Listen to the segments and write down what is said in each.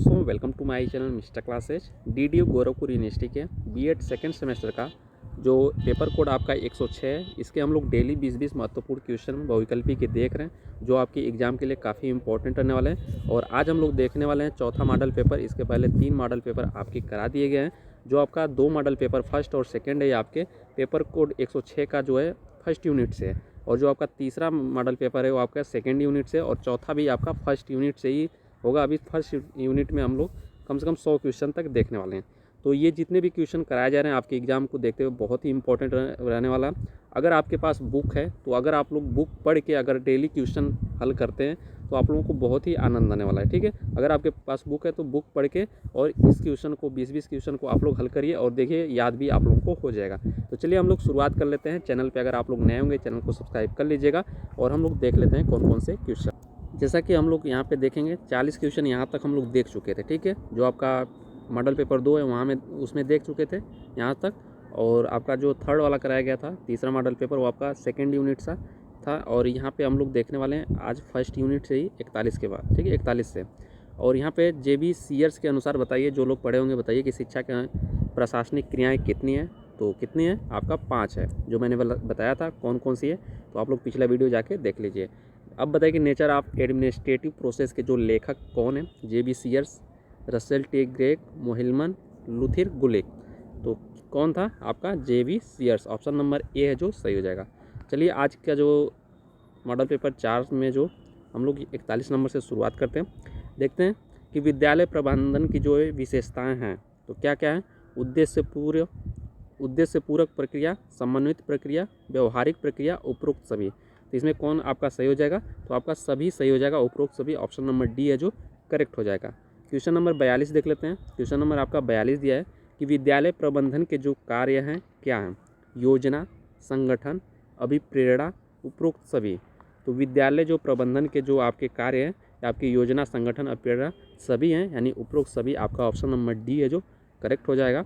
Welcome to my channel Mister Classes. DDU Gorakhpur university के BEd second semester का जो paper code आपका 106 है, इसके हम लोग डेली 20-20 महत्वपूर्ण क्वेश्चन बहुविकल्पी के देख रहे हैं जो आपके एग्जाम के लिए काफ़ी इंपॉर्टेंट रहने वाले हैं। और आज हम लोग देखने वाले हैं चौथा मॉडल पेपर। इसके पहले 3 मॉडल पेपर आपके करा दिए गए हैं। जो आपका 2 मॉडल पेपर फर्स्ट और सेकेंड है, ये आपके पेपर कोड 106 का जो है फर्स्ट यूनिट से है, और जो आपका तीसरा मॉडल पेपर है वो आपका सेकेंड यूनिट से, और चौथा भी आपका फर्स्ट यूनिट से ही होगा। अभी फर्स्ट यूनिट में हम लोग कम से कम 100 क्वेश्चन तक देखने वाले हैं। तो ये जितने भी क्वेश्चन कराए जा रहे हैं आपके एग्जाम को देखते हुए बहुत ही इंपॉर्टेंट रहने वाला है। अगर आपके पास बुक है तो अगर आप लोग बुक पढ़ के अगर डेली क्वेश्चन हल करते हैं तो आप लोगों को बहुत ही आनंद आने वाला है। ठीक है, अगर आपके पास बुक है तो बुक पढ़ के और इस क्वेश्चन को 20-20 क्वेश्चन को आप लोग हल करिए, और देखिए याद भी आप लोगों को हो जाएगा। तो चलिए हम लोग शुरुआत कर लेते हैं। चैनल पर अगर आप लोग नए होंगे चैनल को सब्सक्राइब कर लीजिएगा, और हम लोग देख लेते हैं कौन कौन से क्वेश्चन। जैसा कि हम लोग यहाँ पे देखेंगे 40 क्वेश्चन यहाँ तक हम लोग देख चुके थे। ठीक है, जो आपका मॉडल पेपर 2 है वहाँ में उसमें देख चुके थे यहाँ तक। और आपका जो थर्ड वाला कराया गया था तीसरा मॉडल पेपर वो आपका सेकेंड यूनिट सा था, और यहाँ पे हम लोग देखने वाले हैं आज फर्स्ट यूनिट से ही 41 के बाद। ठीक है, 41 से। और यहाँ पे जेबी सीयर्स के अनुसार बताइए, जो लोग पढ़े होंगे बताइए कि शिक्षा के प्रशासनिक क्रियाएँ कितनी है। तो कितनी है आपका 5 है, जो मैंने बताया था कौन कौन सी है। तो आप लोग पिछला वीडियो जाके देख लीजिए। अब बताइए कि नेचर ऑफ एडमिनिस्ट्रेटिव प्रोसेस के जो लेखक कौन है। जेबी सीयर्स, रसेल टी ग्रेग, मोहिलमन, लुथिर गुलिक। तो कौन था आपका जेबी सीयर्स। ऑप्शन नंबर ए है जो सही हो जाएगा। चलिए आज का जो मॉडल पेपर 4 में जो हम लोग 41 नंबर से शुरुआत करते हैं। देखते हैं कि विद्यालय प्रबंधन की जो विशेषताएँ हैं तो क्या क्या है। उद्देश्य पूरक प्रक्रिया, समन्वित प्रक्रिया, व्यवहारिक प्रक्रिया, उपरोक्त सभी। तो इसमें कौन आपका सही हो जाएगा। तो आपका सभी सही हो जाएगा, उपरोक्त सभी ऑप्शन नंबर डी है जो करेक्ट हो जाएगा। क्वेश्चन नंबर 42 देख लेते हैं। क्वेश्चन नंबर आपका 42 दिया है कि विद्यालय प्रबंधन के जो कार्य हैं क्या हैं। योजना, संगठन, अभिप्रेरणा, उपरोक्त सभी। तो विद्यालय जो प्रबंधन के जो आपके कार्य हैं, आपकी योजना, संगठन, अभिप्रेरणा सभी हैं, यानी उपरोक्त सभी आपका ऑप्शन नंबर डी है जो करेक्ट हो जाएगा।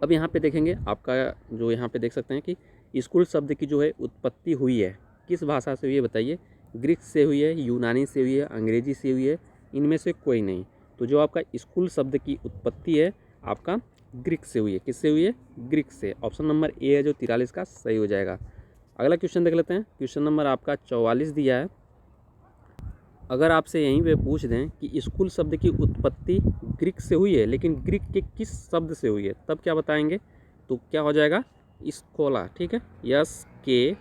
अब यहाँ पे देखेंगे आपका जो यहाँ पे देख सकते हैं कि स्कूल शब्द की जो है उत्पत्ति हुई है किस भाषा से हुई है बताइए। ग्रीक से हुई है, यूनानी से हुई है, अंग्रेजी से हुई है, इनमें से कोई नहीं। तो जो आपका स्कूल शब्द की उत्पत्ति है आपका ग्रीक से हुई है। किससे हुई है? ग्रीक से। ऑप्शन नंबर ए है जो 43 का सही हो जाएगा। अगला क्वेश्चन देख लेते हैं। क्वेश्चन नंबर आपका 44 दिया है। अगर आपसे यहीं पे पूछ दें कि स्कूल शब्द की उत्पत्ति ग्रीक से हुई है, लेकिन ग्रीक के किस शब्द से हुई है, तब क्या बताएंगे। तो क्या हो जाएगा? स्कोला। ठीक है, SKHOLE।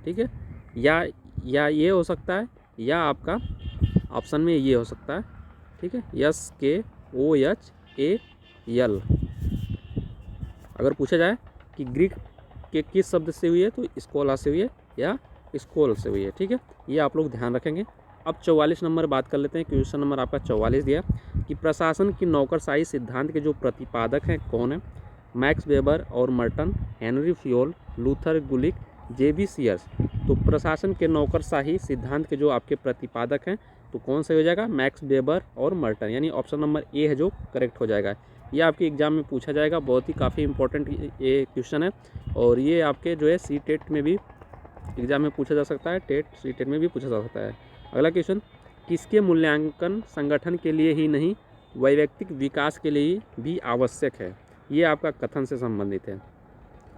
ठीक है, या ये हो सकता है, या आपका ऑप्शन में ये हो सकता है। ठीक है, SKOHAL। अगर पूछा जाए कि ग्रीक के किस शब्द से हुई है तो स्कोला से हुई है या स्कोल से हुई है। ठीक है, ये आप लोग ध्यान रखेंगे। अब 44 नंबर बात कर लेते हैं। क्वेश्चन नंबर आपका 44 दिया कि प्रशासन की नौकरशाही सिद्धांत के जो प्रतिपादक हैं कौन है। मैक्स वेबर और मर्टन, हेनरी फ्योल, लूथर गुलिक, जेबी सीयर्स। तो प्रशासन के नौकरशाही सिद्धांत के जो आपके प्रतिपादक हैं तो कौन सा हो जाएगा? मैक्स वेबर और मर्टन, यानी ऑप्शन नंबर ए है जो करेक्ट हो जाएगा। ये आपके एग्जाम में पूछा जाएगा, बहुत ही काफ़ी इंपॉर्टेंट ये क्वेश्चन है, और ये आपके जो है सी टेट में भी एग्जाम में पूछा जा सकता है, टेट सी टेट में भी पूछा जा सकता है। अगला क्वेश्चन, किसके मूल्यांकन संगठन के लिए ही नहीं वैयक्तिक विकास के लिए भी आवश्यक है। ये आपका कथन से संबंधित है।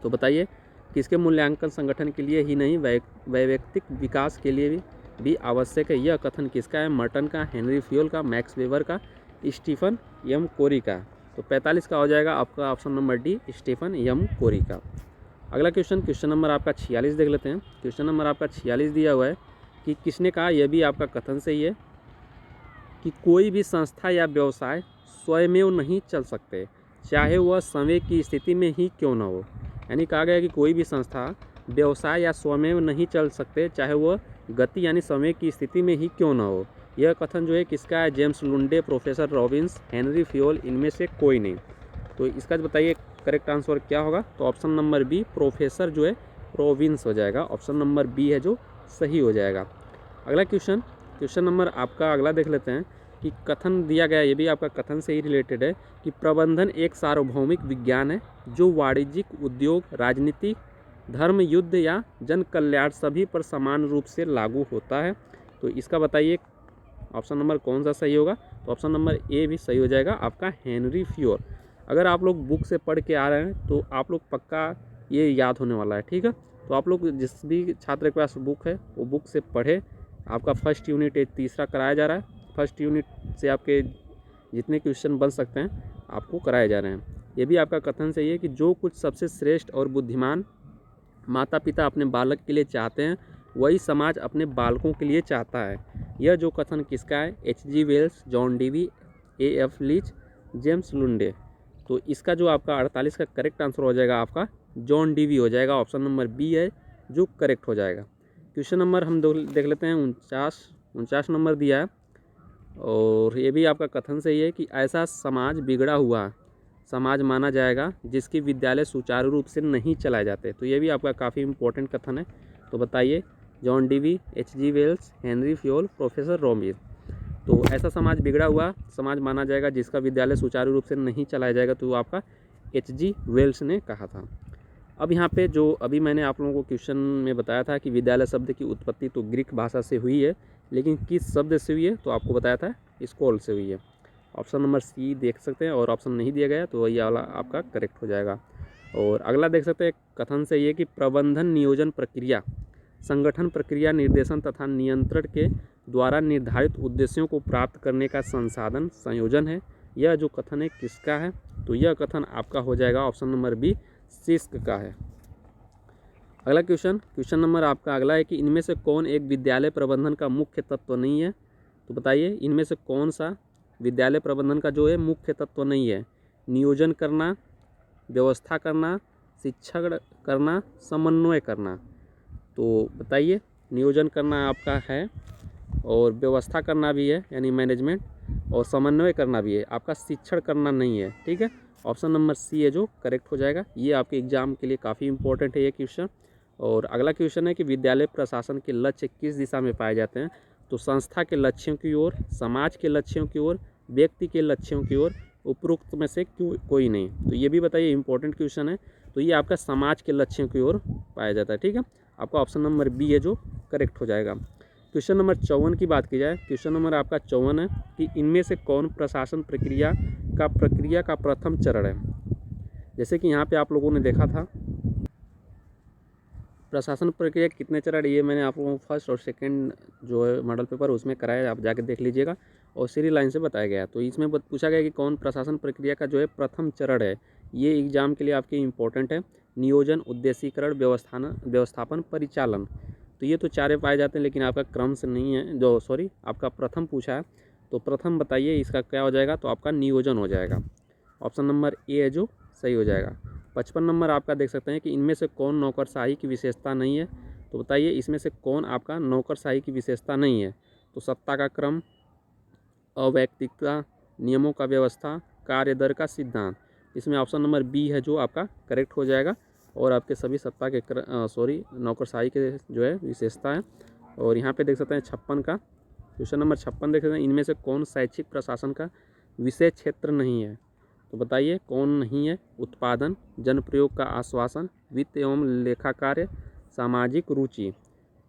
तो बताइए किसके मूल्यांकन संगठन के लिए ही नहीं वैयक्तिक विकास के लिए भी आवश्यक है। यह कथन किसका है? मर्टन का, हेनरी फ्योल का, मैक्स वेबर का, स्टीफन यम कोरी का। तो 45 का हो जाएगा आपका ऑप्शन नंबर डी, स्टीफन यम कोरी का। अगला क्वेश्चन नंबर आपका 46 देख लेते हैं। क्वेश्चन नंबर आपका 46 दिया हुआ है कि किसने कहा, यह भी आपका कथन सही है, कि कोई भी संस्था या व्यवसाय स्वयमेव नहीं चल सकते, चाहे वह समय की स्थिति में ही क्यों न हो। यानी कहा गया कि कोई भी संस्था, व्यवसाय या स्वयमेव नहीं चल सकते, चाहे वह गति यानी समय की स्थिति में ही क्यों न हो। यह कथन जो है किसका है? James Lunde, professor Robbins, Henri Fayol, इनमें से कोई नहीं। तो इसका बताइए करेक्ट आंसर क्या होगा। तो ऑप्शन नंबर बी, प्रोफेसर जो है रॉबिन्स हो जाएगा। ऑप्शन नंबर बी है जो सही हो जाएगा। अगला क्वेश्चन नंबर आपका अगला देख लेते हैं कि कथन दिया गया, ये भी आपका कथन से ही रिलेटेड है, कि प्रबंधन एक सार्वभौमिक विज्ञान है जो वाणिज्यिक, उद्योग, राजनीति, धर्म, युद्ध या जन कल्याण सभी पर समान रूप से लागू होता है। तो इसका बताइए ऑप्शन नंबर कौन सा सही होगा? तो ऑप्शन नंबर ए भी सही हो जाएगा आपका, हेनरी फ्योर। अगर आप लोग बुक से पढ़ के आ रहे हैं तो आप लोग पक्का ये याद होने वाला है, ठीक है। तो आप लोग जिस भी छात्र के पास बुक है वो बुक से पढ़े। आपका फर्स्ट यूनिट तीसरा कराया जा रहा है। फर्स्ट यूनिट से आपके जितने क्वेश्चन बन सकते हैं आपको कराए जा रहे हैं। ये भी आपका कथन सही है कि जो कुछ सबसे श्रेष्ठ और बुद्धिमान माता पिता अपने बालक के लिए चाहते हैं वही समाज अपने बालकों के लिए चाहता है। यह जो कथन किसका है? H.G. Wells, John Dewey, A.F. Leach, James Lunde. तो इसका जो आपका 48 का करेक्ट आंसर हो जाएगा आपका जॉन डीवी हो जाएगा। ऑप्शन नंबर बी है जो करेक्ट हो जाएगा। क्वेश्चन नंबर हम देख लेते हैं 49 नंबर दिया है और ये भी आपका कथन सही है कि ऐसा समाज बिगड़ा हुआ समाज माना जाएगा जिसकी विद्यालय सुचारू रूप से नहीं चलाए जाते। तो ये भी आपका काफ़ी इंपॉर्टेंट कथन है। तो बताइए, John Dewey, H.G. Wells, Henry Fayol, professor Robin. तो ऐसा समाज बिगड़ा हुआ समाज माना जाएगा जिसका विद्यालय सुचारू रूप से नहीं चलाया जाएगा, तो आपका H.G. वेल्स ने कहा था। अब यहाँ पे जो अभी मैंने आप लोगों को क्वेश्चन में बताया था कि विद्यालय शब्द की उत्पत्ति तो ग्रीक भाषा से हुई है, लेकिन किस शब्द से हुई है? तो आपको बताया था स्कॉल से हुई है। ऑप्शन नंबर सी देख सकते हैं और ऑप्शन नहीं दिया गया तो वही वाला आपका करेक्ट हो जाएगा। और अगला देख सकते हैं, कथन से ये कि प्रबंधन नियोजन प्रक्रिया संगठन प्रक्रिया निर्देशन तथा नियंत्रण के द्वारा निर्धारित उद्देश्यों को प्राप्त करने का संसाधन संयोजन है। यह जो कथन है किसका है? तो यह कथन आपका हो जाएगा ऑप्शन नंबर बी, सिस्क का है। अगला क्वेश्चन नंबर आपका अगला है कि इनमें से कौन एक विद्यालय प्रबंधन का मुख्य तत्व नहीं है? तो बताइए, इनमें से कौन सा विद्यालय प्रबंधन का जो है मुख्य तत्व नहीं है? नियोजन करना, व्यवस्था करना, शिक्षण करना, समन्वय करना। तो बताइए, नियोजन करना आपका है और व्यवस्था करना भी है यानी मैनेजमेंट, और समन्वय करना भी है, आपका शिक्षण करना नहीं है, ठीक है। ऑप्शन नंबर सी है जो करेक्ट हो जाएगा। ये आपके एग्जाम के लिए काफ़ी इंपॉर्टेंट है ये क्वेश्चन। और अगला क्वेश्चन है कि विद्यालय प्रशासन के लक्ष्य किस दिशा में पाए जाते हैं? तो संस्था के लक्ष्यों की ओर, समाज के लक्ष्यों की ओर, व्यक्ति के लक्ष्यों की ओर, उपरोक्त में से कोई नहीं। तो ये भी बताइए, इंपॉर्टेंट क्वेश्चन है। तो ये आपका समाज के लक्ष्यों की ओर पाया जाता है, ठीक है। आपका ऑप्शन नंबर बी है जो करेक्ट हो जाएगा। क्वेश्चन नंबर 54 की बात की जाए, क्वेश्चन नंबर आपका 54 है कि इनमें से कौन प्रशासन प्रक्रिया का प्रथम चरण है? जैसे कि यहाँ पे आप लोगों ने देखा था प्रशासन प्रक्रिया कितने चरण, ये मैंने आप लोगों को फर्स्ट और सेकंड जो है मॉडल पेपर उसमें कराया, आप जाके देख लीजिएगा और सीरियल लाइन से बताया गया। तो इसमें पूछा गया कि कौन प्रशासन प्रक्रिया का जो है प्रथम चरण है। ये एग्जाम के लिए आपके इंपॉर्टेंट है। नियोजन, उद्देशीकरण, व्यवस्थापन, परिचालन। तो ये तो चारे पाए जाते हैं लेकिन आपका क्रम से नहीं है, जो आपका प्रथम पूछा है। तो प्रथम बताइए इसका क्या हो जाएगा? तो आपका नियोजन हो जाएगा। ऑप्शन नंबर ए है जो सही हो जाएगा। 55 नंबर आपका देख सकते हैं कि इनमें से कौन नौकरशाही की विशेषता नहीं है? तो बताइए, इसमें से कौन आपका नौकरशाही की विशेषता नहीं है? तो सत्ता का क्रम, अवैयक्तिकता, नियमों का व्यवस्था, कार्य दर का सिद्धांत। इसमें ऑप्शन नंबर बी है जो आपका करेक्ट हो जाएगा। और आपके सभी सत्ता के नौकरशाही के जो है विशेषता है। और यहाँ पे देख सकते हैं 56 का क्वेश्चन नंबर 56 देख सकते हैं, इनमें से कौन शैक्षिक प्रशासन का विषय क्षेत्र नहीं है? तो बताइए कौन नहीं है? उत्पादन, जनप्रयोग का आश्वासन, वित्त एवं लेखा कार्य, सामाजिक रुचि।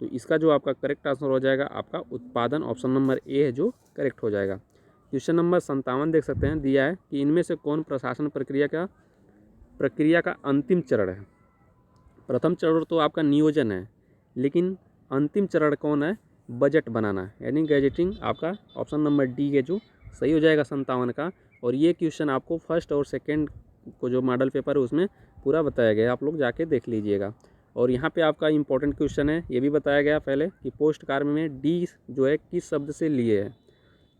तो इसका जो आपका करेक्ट आंसर हो जाएगा आपका उत्पादन, ऑप्शन नंबर ए है जो करेक्ट हो जाएगा। क्वेश्चन नंबर 57 देख सकते हैं दिया है कि इनमें से कौन प्रशासन प्रक्रिया का अंतिम चरण है? प्रथम चरण तो आपका नियोजन है, लेकिन अंतिम चरण कौन है? बजट बनाना यानी गैजेटिंग। आपका ऑप्शन नंबर डी है जो सही हो जाएगा 57 का। और ये क्वेश्चन आपको फर्स्ट और सेकंड को जो मॉडल पेपर है उसमें पूरा बताया गया है, आप लोग जाके देख लीजिएगा। और यहाँ पे आपका इंपॉर्टेंट क्वेश्चन है, ये भी बताया गया पहले कि पोस्ट कार्य में डी जो है किस शब्द से लिए है?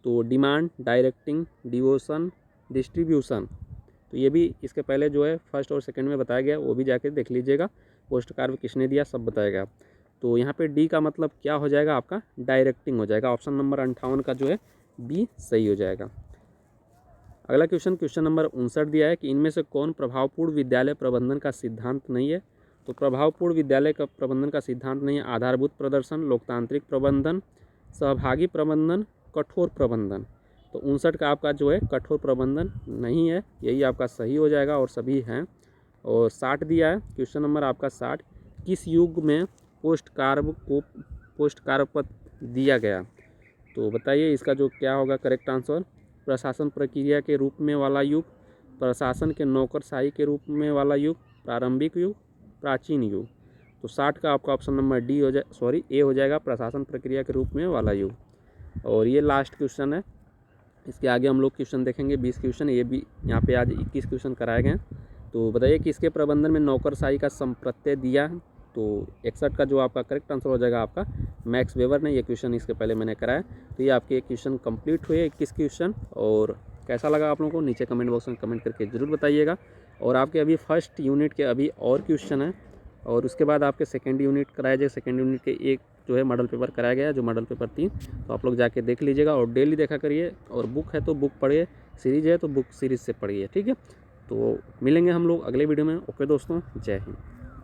तो डिमांड, डायरेक्टिंग, डिवोशन, डिस्ट्रीब्यूशन। तो ये भी इसके पहले जो है फर्स्ट और सेकंड में बताया गया, वो भी जाके देख लीजिएगा। पोस्ट कार्य किसने दिया सब बताया गया। तो यहाँ पे डी का मतलब क्या हो जाएगा? आपका डायरेक्टिंग हो जाएगा। ऑप्शन नंबर 58 का जो है बी सही हो जाएगा। अगला क्वेश्चन नंबर 59 दिया है कि इनमें से कौन प्रभावपूर्ण विद्यालय प्रबंधन का सिद्धांत नहीं है? तो प्रभावपूर्ण विद्यालय का प्रबंधन का सिद्धांत नहीं है आधारभूत प्रदर्शन, लोकतांत्रिक प्रबंधन, सहभागी प्रबंधन, कठोर प्रबंधन। तो 59 का आपका जो है कठोर प्रबंधन नहीं है, यही आपका सही हो जाएगा और सभी हैं। और 60 दिया है क्वेश्चन नंबर आपका 60, किस युग में पोस्ट कार्य पद दिया गया? तो बताइए इसका जो क्या होगा करेक्ट आंसर। प्रशासन प्रक्रिया के रूप में वाला युग, प्रशासन के नौकरशाही के रूप में वाला युग, प्रारंभिक युग, प्राचीन युग। तो 60 का आपका ऑप्शन नंबर डी हो जाए, ए हो जाएगा, प्रशासन प्रक्रिया के रूप में वाला युग। और ये लास्ट क्वेश्चन है, इसके आगे हम लोग क्वेश्चन देखेंगे 20 क्वेश्चन, ये भी यहाँ पे आज 21 क्वेश्चन कराए गए हैं। तो बताइए किसके प्रबंधन में नौकरशाही का संप्रत्यय दिया। तो 61 का जो आपका करेक्ट आंसर हो जाएगा आपका मैक्स वेबर ने। ये क्वेश्चन इसके पहले मैंने कराया। तो ये आपके क्वेश्चन कंप्लीट हुए 21 क्वेश्चन। और कैसा लगा आप लोगों को नीचे कमेंट बॉक्स में कमेंट करके ज़रूर बताइएगा। और आपके अभी फर्स्ट यूनिट के अभी और क्वेश्चन हैं, और उसके बाद आपके सेकेंड यूनिट कराया जाए। सेकेंड यूनिट के एक जो है मॉडल पेपर कराया गया है, जो मॉडल पेपर 3, तो आप लोग जाके देख लीजिएगा और डेली देखा करिए। और बुक है तो बुक पढ़िए, सीरीज है तो बुक सीरीज से पढ़िए, ठीक है। तो मिलेंगे हम लोग अगले वीडियो में। ओके दोस्तों, जय हिंद।